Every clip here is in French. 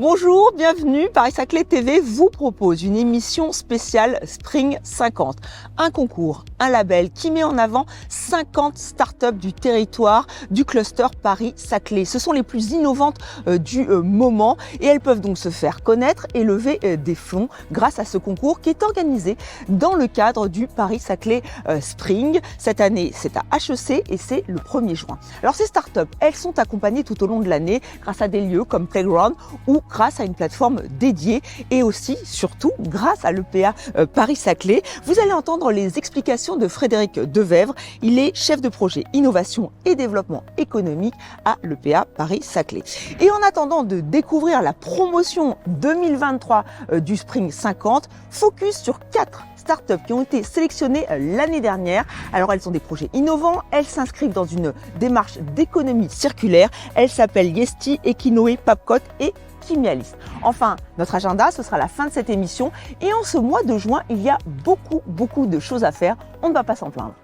Bonjour, bienvenue. Paris-Saclay TV vous propose une émission spéciale Spring 50. Un concours, un label qui met en avant 50 startups du territoire du cluster Paris-Saclay. Ce sont les plus innovantes du moment et elles peuvent donc se faire connaître et lever des fonds grâce à ce concours qui est organisé dans le cadre du Paris-Saclay Spring. Cette année, c'est à HEC et c'est le 1er juin. Alors ces startups, elles sont accompagnées tout au long de l'année grâce à des lieux comme Playground ou grâce à une plateforme dédiée et aussi, surtout, grâce à l'EPA Paris-Saclay. Vous allez entendre les explications de Frédéric Devèvre. Il est chef de projet innovation et développement économique à l'EPA Paris-Saclay. Et en attendant de découvrir la promotion 2023 du Spring 50, focus sur 4 startups qui ont été sélectionnées l'année dernière. Alors elles sont des projets innovants, elles s'inscrivent dans une démarche d'économie circulaire. Elles s'appellent Yesti, Equinoé, Papcot et Chimialis. Enfin, notre agenda, ce sera la fin de cette émission. Et en ce mois de juin, il y a beaucoup de choses à faire. On ne va pas s'en plaindre.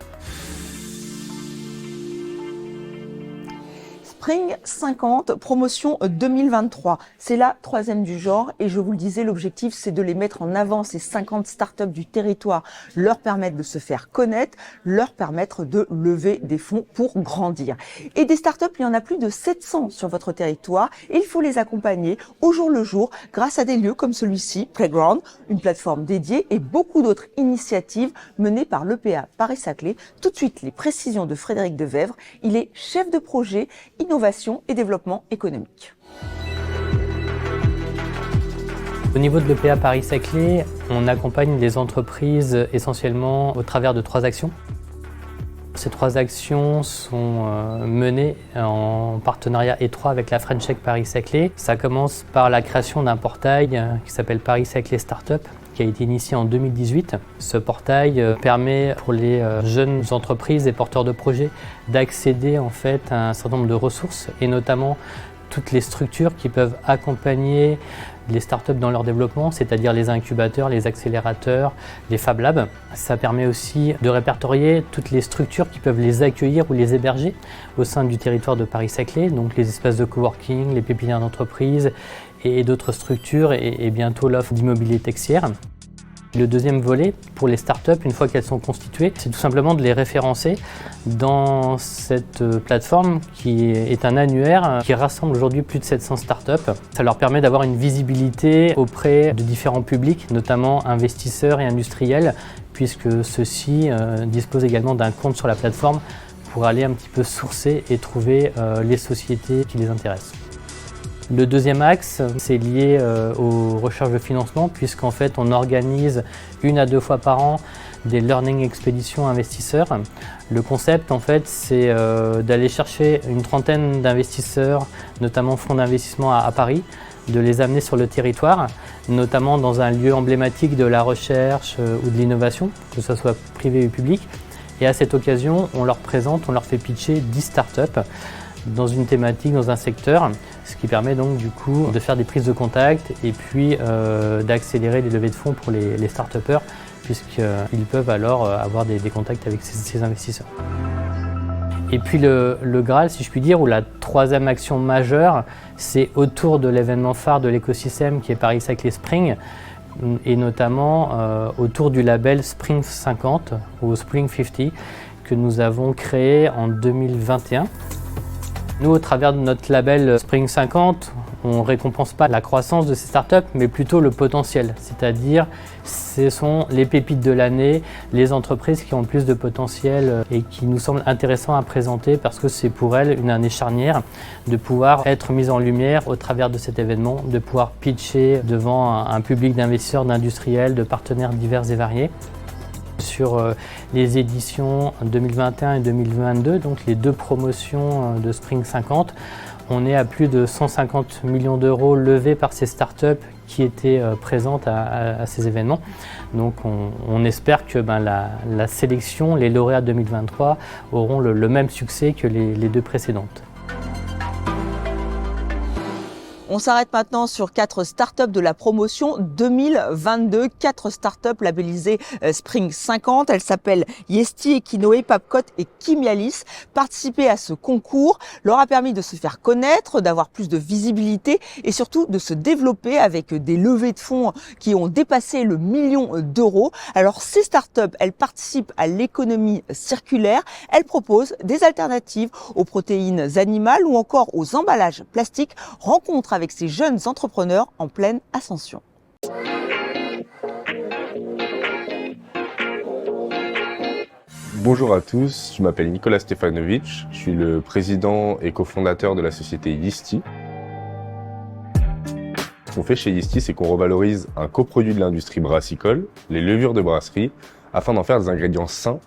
Spring 50, promotion 2023. C'est la 3e du genre et je vous le disais, l'objectif c'est de les mettre en avant, ces 50 startups du territoire, leur permettre de se faire connaître, leur permettre de lever des fonds pour grandir. Et des startups, il y en a plus de 700 sur votre territoire et il faut les accompagner au jour le jour grâce à des lieux comme celui-ci, Playground, une plateforme dédiée et beaucoup d'autres initiatives menées par l'EPA Paris-Saclay. Tout de suite, les précisions de Frédéric Devèvre. Il est chef de projet innovation et développement économique. Au niveau de l'EPA Paris-Saclay, on accompagne les entreprises essentiellement au travers de 3 actions. Ces 3 actions sont menées en partenariat étroit avec la French Tech Paris-Saclay. Ça commence par la création d'un portail qui s'appelle Paris-Saclay Startup, qui a été initié en 2018. Ce portail permet pour les jeunes entreprises et porteurs de projets d'accéder en fait à un certain nombre de ressources et notamment toutes les structures qui peuvent accompagner les startups dans leur développement, c'est-à-dire les incubateurs, les accélérateurs, les Fab Labs. Ça permet aussi de répertorier toutes les structures qui peuvent les accueillir ou les héberger au sein du territoire de Paris-Saclay, donc les espaces de coworking, les pépinières d'entreprise et d'autres structures et bientôt l'offre d'immobilier texière. Le deuxième volet pour les startups, une fois qu'elles sont constituées, c'est tout simplement de les référencer dans cette plateforme qui est un annuaire qui rassemble aujourd'hui plus de 700 startups. Ça leur permet d'avoir une visibilité auprès de différents publics, notamment investisseurs et industriels, puisque ceux-ci disposent également d'un compte sur la plateforme pour aller un petit peu sourcer et trouver les sociétés qui les intéressent. Le deuxième axe, c'est lié aux recherches de financement, puisqu'en fait on organise 1 à 2 fois par an des learning expéditions investisseurs. Le concept en fait c'est d'aller chercher une trentaine d'investisseurs, notamment fonds d'investissement à Paris, de les amener sur le territoire, notamment dans un lieu emblématique de la recherche ou de l'innovation, que ce soit privé ou public. Et à cette occasion, on leur présente, on leur fait pitcher 10 startups dans une thématique, dans un secteur, ce qui permet donc du coup de faire des prises de contact et puis d'accélérer les levées de fonds pour les start-upers puisqu'ils peuvent alors avoir des contacts avec ces investisseurs. Et puis le Graal, si je puis dire, ou la 3e action majeure, c'est autour de l'événement phare de l'écosystème qui est Paris-Saclay Spring et notamment autour du label Spring 50 ou Spring 50 que nous avons créé en 2021. Nous, au travers de notre label Spring 50, on ne récompense pas la croissance de ces startups, mais plutôt le potentiel. C'est-à-dire, ce sont les pépites de l'année, les entreprises qui ont le plus de potentiel et qui nous semblent intéressantes à présenter parce que c'est pour elles une année charnière de pouvoir être mises en lumière au travers de cet événement, de pouvoir pitcher devant un public d'investisseurs, d'industriels, de partenaires divers et variés. Sur les éditions 2021 et 2022, donc les 2 promotions de Spring 50, on est à plus de 150 millions d'euros levés par ces startups qui étaient présentes à ces événements. Donc on espère que la sélection, les lauréats 2023 auront le même succès que les 2 précédentes. On s'arrête maintenant sur 4 startups de la promotion 2022. 4 startups labellisées Spring 50. Elles s'appellent Yesti, Equinoé, Papcot et Chimialis. Participer à ce concours leur a permis de se faire connaître, d'avoir plus de visibilité et surtout de se développer avec des levées de fonds qui ont dépassé le 1 million d'euros. Alors ces startups, elles participent à l'économie circulaire. Elles proposent des alternatives aux protéines animales ou encore aux emballages plastiques. Rencontre avec ces jeunes entrepreneurs en pleine ascension. Bonjour à tous, je m'appelle Nicolas Stefanovic, je suis le président et cofondateur de la société Yesti. Ce qu'on fait chez Yesti, c'est qu'on revalorise un coproduit de l'industrie brassicole, les levures de brasserie, afin d'en faire des ingrédients sains,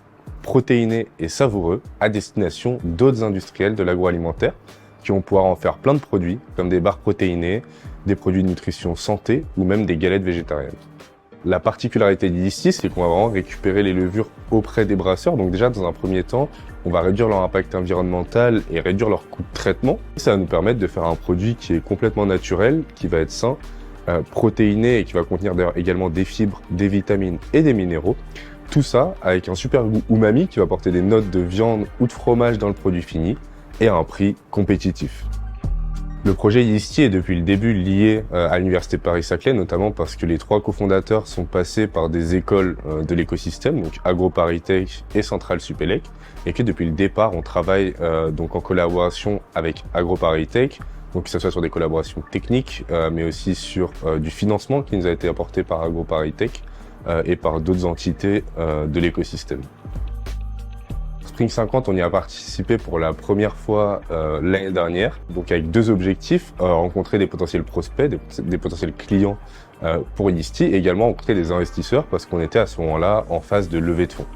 protéinés et savoureux à destination d'autres industriels de l'agroalimentaire qui vont pouvoir en faire plein de produits, comme des barres protéinées, des produits de nutrition santé ou même des galettes végétariennes. La particularité d'Yesti, c'est qu'on va vraiment récupérer les levures auprès des brasseurs. Donc déjà, dans un premier temps, on va réduire leur impact environnemental et réduire leur coût de traitement. Ça va nous permettre de faire un produit qui est complètement naturel, qui va être sain, protéiné et qui va contenir d'ailleurs également des fibres, des vitamines et des minéraux. Tout ça avec un super goût umami qui va porter des notes de viande ou de fromage dans le produit fini et à un prix compétitif. Le projet Yesti est depuis le début lié à l'Université Paris-Saclay, notamment parce que les 3 cofondateurs sont passés par des écoles de l'écosystème, donc AgroParisTech et Centrale Supélec, et que depuis le départ, on travaille donc en collaboration avec AgroParisTech, donc que ce soit sur des collaborations techniques, mais aussi sur du financement qui nous a été apporté par AgroParisTech et par d'autres entités de l'écosystème. Spring 50, on y a participé pour la première fois l'année dernière, donc avec 2 objectifs, rencontrer des potentiels prospects, des potentiels clients pour Yesti, et également rencontrer des investisseurs parce qu'on était à ce moment-là en phase de levée de fonds.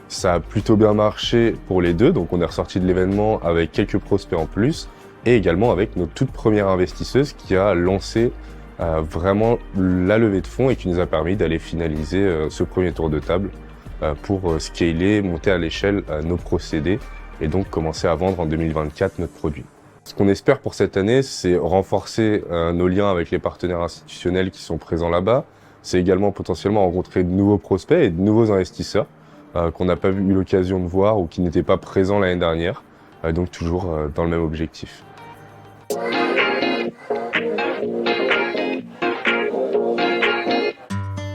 Ça a plutôt bien marché pour les 2, donc on est ressorti de l'événement avec quelques prospects en plus, et également avec notre toute première investisseuse qui a lancé vraiment la levée de fonds et qui nous a permis d'aller finaliser ce premier tour de table pour scaler, monter à l'échelle nos procédés et donc commencer à vendre en 2024 notre produit. Ce qu'on espère pour cette année, c'est renforcer nos liens avec les partenaires institutionnels qui sont présents là-bas. C'est également potentiellement rencontrer de nouveaux prospects et de nouveaux investisseurs qu'on n'a pas eu l'occasion de voir ou qui n'étaient pas présents l'année dernière, donc toujours dans le même objectif.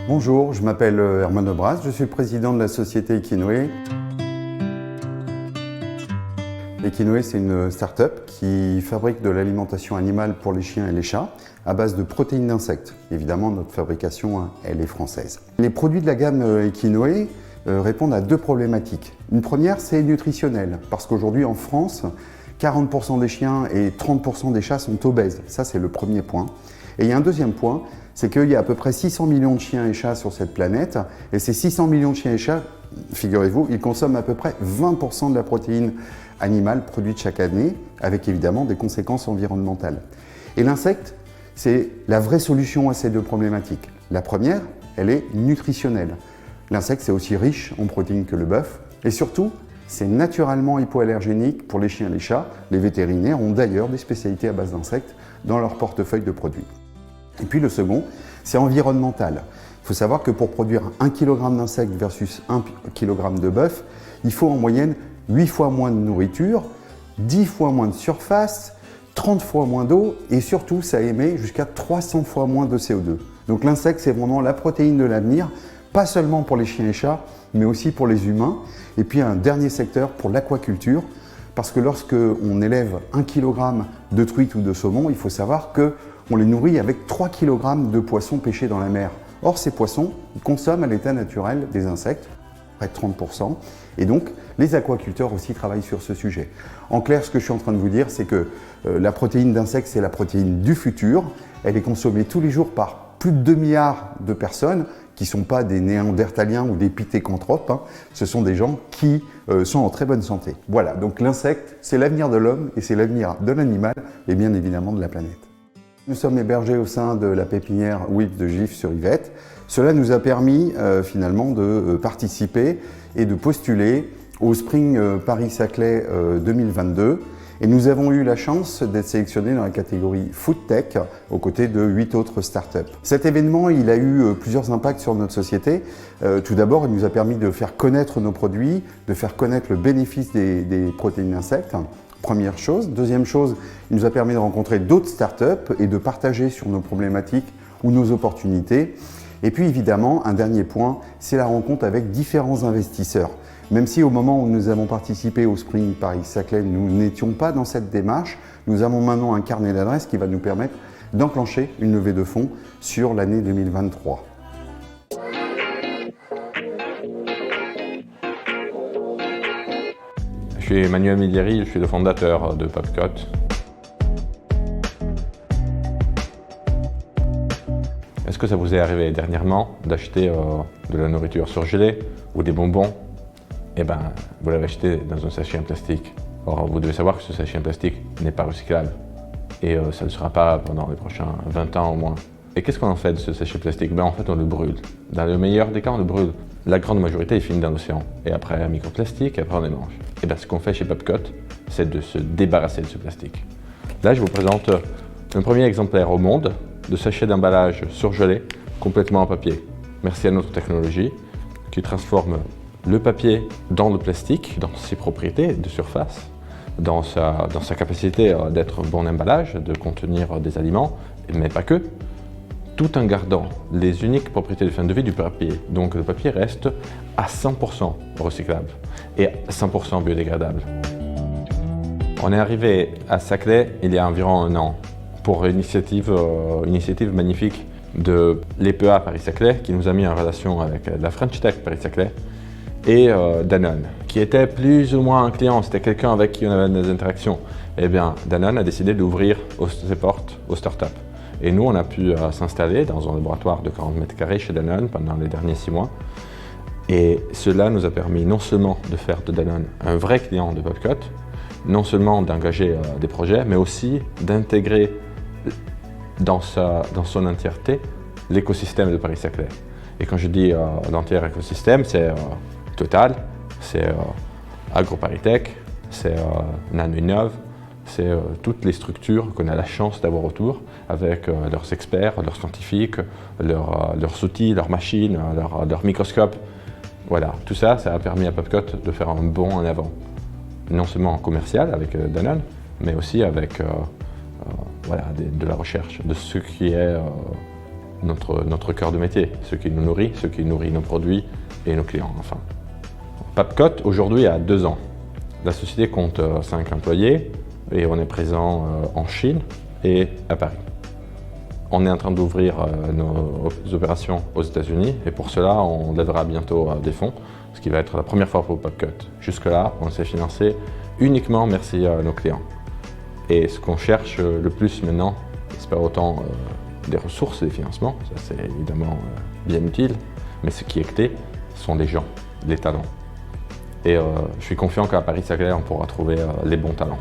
Bonjour, je m'appelle Herman Obras, je suis le président de la société Equinoé. Equinoé, c'est une start-up qui fabrique de l'alimentation animale pour les chiens et les chats à base de protéines d'insectes. Évidemment, notre fabrication, elle est française. Les produits de la gamme Equinoé répondent à 2 problématiques. Une première, c'est nutritionnelle, parce qu'aujourd'hui en France, 40% des chiens et 30% des chats sont obèses. Ça, c'est le premier point. Et il y a un deuxième point, c'est qu'il y a à peu près 600 millions de chiens et chats sur cette planète, et ces 600 millions de chiens et chats, figurez-vous, ils consomment à peu près 20% de la protéine animale produite chaque année, avec évidemment des conséquences environnementales. Et l'insecte, c'est la vraie solution à ces 2 problématiques. La première, elle est nutritionnelle. L'insecte, c'est aussi riche en protéines que le bœuf, et surtout, c'est naturellement hypoallergénique pour les chiens et les chats. Les vétérinaires ont d'ailleurs des spécialités à base d'insectes dans leur portefeuille de produits. Et puis le second, c'est environnemental. Il faut savoir que pour produire 1 kg d'insectes versus 1 kg de bœuf, il faut en moyenne 8 fois moins de nourriture, 10 fois moins de surface, 30 fois moins d'eau et surtout ça émet jusqu'à 300 fois moins de CO2. Donc l'insecte, c'est vraiment la protéine de l'avenir, pas seulement pour les chiens et chats, mais aussi pour les humains. Et puis un dernier secteur pour l'aquaculture, parce que lorsque on élève 1 kg de truites ou de saumon, il faut savoir qu'on les nourrit avec 3 kg de poissons pêchés dans la mer. Or, ces poissons consomment à l'état naturel des insectes, près de 30%, et donc les aquaculteurs aussi travaillent sur ce sujet. En clair, ce que je suis en train de vous dire, c'est que la protéine d'insectes, c'est la protéine du futur. Elle est consommée tous les jours par plus de 2 milliards de personnes qui ne sont pas des néandertaliens ou des pithécanthropes, hein. Ce sont des gens qui sont en très bonne santé. Voilà, donc l'insecte, c'est l'avenir de l'homme et c'est l'avenir de l'animal et bien évidemment de la planète. Nous sommes hébergés au sein de la pépinière WIP de Gif-sur-Yvette. Cela nous a permis finalement de participer et de postuler au Spring Paris-Saclay 2022. Et nous avons eu la chance d'être sélectionnés dans la catégorie Food Tech, aux côtés de 8 autres startups. Cet événement, il a eu plusieurs impacts sur notre société. Tout d'abord, il nous a permis de faire connaître nos produits, de faire connaître le bénéfice des protéines d'insectes. Première chose. Deuxième chose, il nous a permis de rencontrer d'autres startups et de partager sur nos problématiques ou nos opportunités. Et puis évidemment, un dernier point, c'est la rencontre avec différents investisseurs. Même si au moment où nous avons participé au Spring Paris-Saclay, nous n'étions pas dans cette démarche, nous avons maintenant un carnet d'adresses qui va nous permettre d'enclencher une levée de fonds sur l'année 2023. Je suis Emmanuel Milieri, je suis le fondateur de Pupcut. Est-ce que ça vous est arrivé dernièrement d'acheter de la nourriture surgelée ou des bonbons? Eh bien, vous l'avez acheté dans un sachet en plastique. Or, vous devez savoir que ce sachet en plastique n'est pas recyclable. Et ça ne sera pas pendant les prochains 20 ans au moins. Et qu'est-ce qu'on en fait de ce sachet plastique? En fait, on le brûle. Dans le meilleur des cas, on le brûle. La grande majorité est finie dans l'océan. Et après, un microplastique, et après, on les mange. Et bien, ce qu'on fait chez Pupcut, c'est de se débarrasser de ce plastique. Là, je vous présente un premier exemplaire au monde de sachet d'emballage surgelé complètement en papier. Merci à notre technologie qui transforme le papier dans le plastique, dans ses propriétés de surface, dans sa capacité d'être un bon emballage, de contenir des aliments, mais pas que, tout en gardant les uniques propriétés de fin de vie du papier. Donc le papier reste à 100% recyclable et 100% biodégradable. On est arrivé à Saclay il y a environ un an pour une initiative magnifique de l'EPA Paris-Saclay qui nous a mis en relation avec la French Tech Paris-Saclay et Danone, qui était plus ou moins un client, c'était quelqu'un avec qui on avait des interactions. Eh bien, Danone a décidé d'ouvrir ses portes aux startups. Et nous, on a pu s'installer dans un laboratoire de 40 mètres carrés chez Danone pendant les derniers 6 mois. Et cela nous a permis non seulement de faire de Danone un vrai client de Pupcut, non seulement d'engager des projets, mais aussi d'intégrer dans son entièreté l'écosystème de Paris-Saclay. Et quand je dis l'entier écosystème, c'est Total, c'est AgroParisTech, c'est NanoInnov, c'est toutes les structures qu'on a la chance d'avoir autour, avec leurs experts, leurs scientifiques, leurs outils, leurs machines, leurs microscopes. Voilà, tout ça, ça a permis à Pupcut de faire un bond en avant. Non seulement en commercial avec Danone, mais aussi avec de la recherche, de ce qui est notre cœur de métier, ce qui nous nourrit, ce qui nourrit nos produits et nos clients, enfin. Pupcut, aujourd'hui, a 2 ans. La société compte 5 employés et on est présent en Chine et à Paris. On est en train d'ouvrir nos opérations aux États-Unis et pour cela, on lèvera bientôt des fonds, ce qui va être la première fois pour Pupcut. Jusque-là, on s'est financé uniquement merci à nos clients. Et ce qu'on cherche le plus maintenant, c'est pas autant des ressources et des financements, ça c'est évidemment bien utile, mais ce qui est clé sont les gens, les talents. Et je suis confiant qu'à Paris-Saclay, on pourra trouver les bons talents.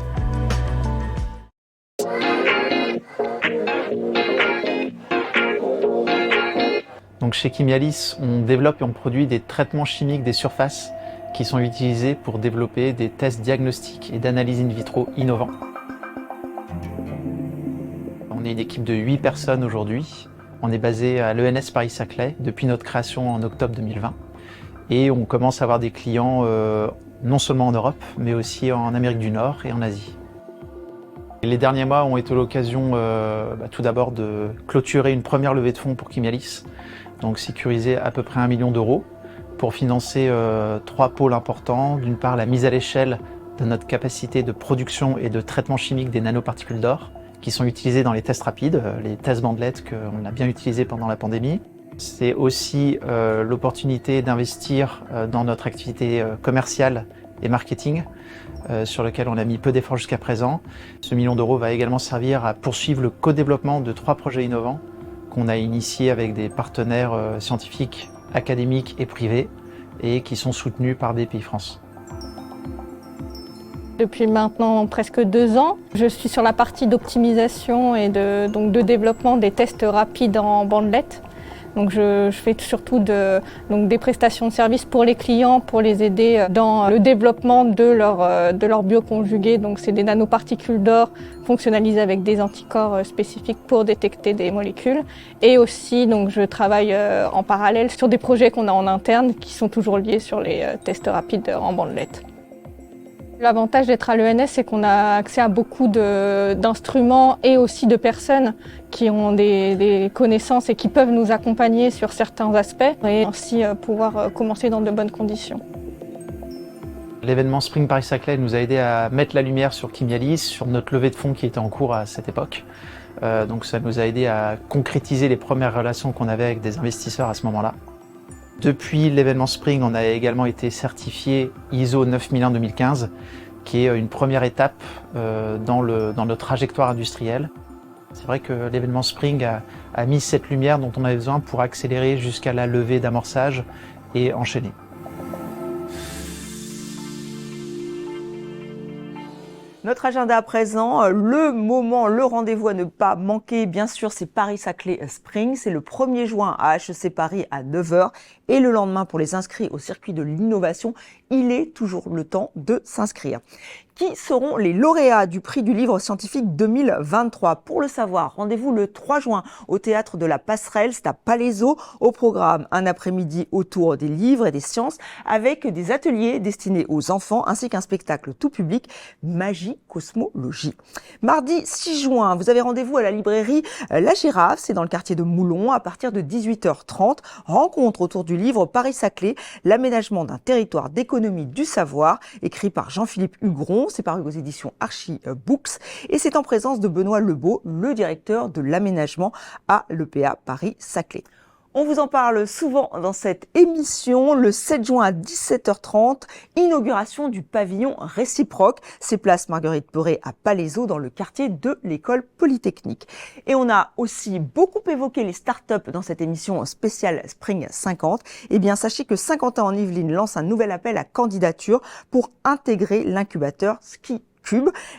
Donc chez Chimialis, on développe et on produit des traitements chimiques des surfaces qui sont utilisés pour développer des tests diagnostiques et d'analyse in vitro innovants. On est une équipe de 8 personnes aujourd'hui. On est basé à l'ENS Paris-Saclay depuis notre création en octobre 2020. Et on commence à avoir des clients non seulement en Europe, mais aussi en Amérique du Nord et en Asie. Et les derniers mois ont été l'occasion tout d'abord de clôturer une première levée de fonds pour Chimialis, donc sécuriser à peu près 1 million d'euros pour financer 3 pôles importants. D'une part, la mise à l'échelle de notre capacité de production et de traitement chimique des nanoparticules d'or, qui sont utilisées dans les tests rapides, les tests bandelettes qu'on a bien utilisés pendant la pandémie. C'est aussi l'opportunité d'investir dans notre activité commerciale et marketing, sur lequel on a mis peu d'efforts jusqu'à présent. Ce million d'euros va également servir à poursuivre le co-développement de 3 projets innovants qu'on a initiés avec des partenaires scientifiques, académiques et privés, et qui sont soutenus par BPI France. Depuis maintenant presque 2 ans, je suis sur la partie d'optimisation et de développement des tests rapides en bandelettes. Donc je fais surtout des prestations de services pour les clients, pour les aider dans le développement de leur bioconjugués. Donc c'est des nanoparticules d'or fonctionnalisées avec des anticorps spécifiques pour détecter des molécules. Et aussi, donc, je travaille en parallèle sur des projets qu'on a en interne qui sont toujours liés sur les tests rapides en bandelette. L'avantage d'être à l'ENS, c'est qu'on a accès à beaucoup d'instruments et aussi de personnes qui ont des connaissances et qui peuvent nous accompagner sur certains aspects et ainsi pouvoir commencer dans de bonnes conditions. L'événement Spring Paris-Saclay nous a aidé à mettre la lumière sur Chimialis, sur notre levée de fonds qui était en cours à cette époque. Donc ça nous a aidé à concrétiser les premières relations qu'on avait avec des investisseurs à ce moment-là. Depuis l'événement Spring, on a également été certifié ISO 9001-2015, qui est une première étape dans notre trajectoire industrielle. C'est vrai que l'événement Spring a mis cette lumière dont on avait besoin pour accélérer jusqu'à la levée d'amorçage et enchaîner. Notre agenda à présent, le moment, le rendez-vous à ne pas manquer, bien sûr, c'est Paris-Saclay Spring. C'est le 1er juin à HEC Paris à 9h et le lendemain pour les inscrits au circuit de l'innovation, il est toujours le temps de s'inscrire. Qui seront les lauréats du prix du livre scientifique 2023? Pour le savoir, rendez-vous le 3 juin au Théâtre de la Passerelle, c'est à Palaiseau. Au programme, un après-midi autour des livres et des sciences avec des ateliers destinés aux enfants ainsi qu'un spectacle tout public, Magie Cosmologie. Mardi 6 juin, vous avez rendez-vous à la librairie La Girafe, c'est dans le quartier de Moulon, à partir de 18h30. Rencontre autour du livre Paris-Saclay, l'aménagement d'un territoire d'économie du savoir, écrit par Jean-Philippe Hugron. C'est paru aux éditions Archie Books et c'est en présence de Benoît Lebeau, le directeur de l'aménagement à l'EPA Paris-Saclay. On vous en parle souvent dans cette émission. Le 7 juin à 17h30, inauguration du pavillon réciproque. C'est place Marguerite Poré à Palaiseau dans le quartier de l'école polytechnique. Et on a aussi beaucoup évoqué les startups dans cette émission spéciale Spring 50. Eh bien, sachez que Saint-Quentin en Yvelines lance un nouvel appel à candidature pour intégrer l'incubateur SkiCube.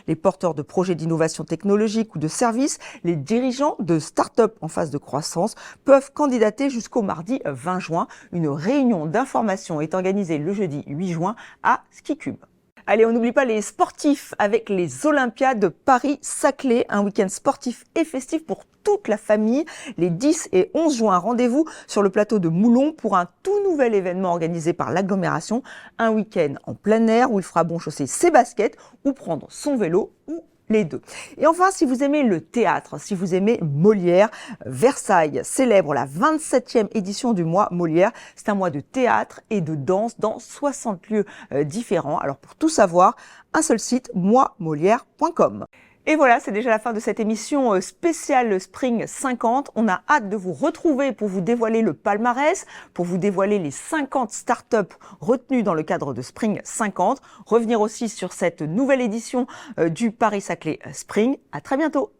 Les porteurs de projets d'innovation technologique ou de services, les dirigeants de start-up en phase de croissance peuvent candidater jusqu'au mardi 20 juin. Une réunion d'information est organisée le jeudi 8 juin à SkiCube. Allez, on n'oublie pas les sportifs avec les Olympiades Paris-Saclay, un week-end sportif et festif pour toute la famille. Les 10 et 11 juin, rendez-vous sur le plateau de Moulon pour un tout nouvel événement organisé par l'agglomération. Un week-end en plein air où il fera bon chausser ses baskets ou prendre son vélo ou les deux. Et enfin, si vous aimez le théâtre, si vous aimez Molière, Versailles célèbre la 27e édition du mois Molière. C'est un mois de théâtre et de danse dans 60 lieux différents. Alors pour tout savoir, un seul site, moismolière.com. Et voilà, c'est déjà la fin de cette émission spéciale Spring 50. On a hâte de vous retrouver pour vous dévoiler le palmarès, pour vous dévoiler les 50 startups retenues dans le cadre de Spring 50. Revenir aussi sur cette nouvelle édition du Paris-Saclay Spring. À très bientôt.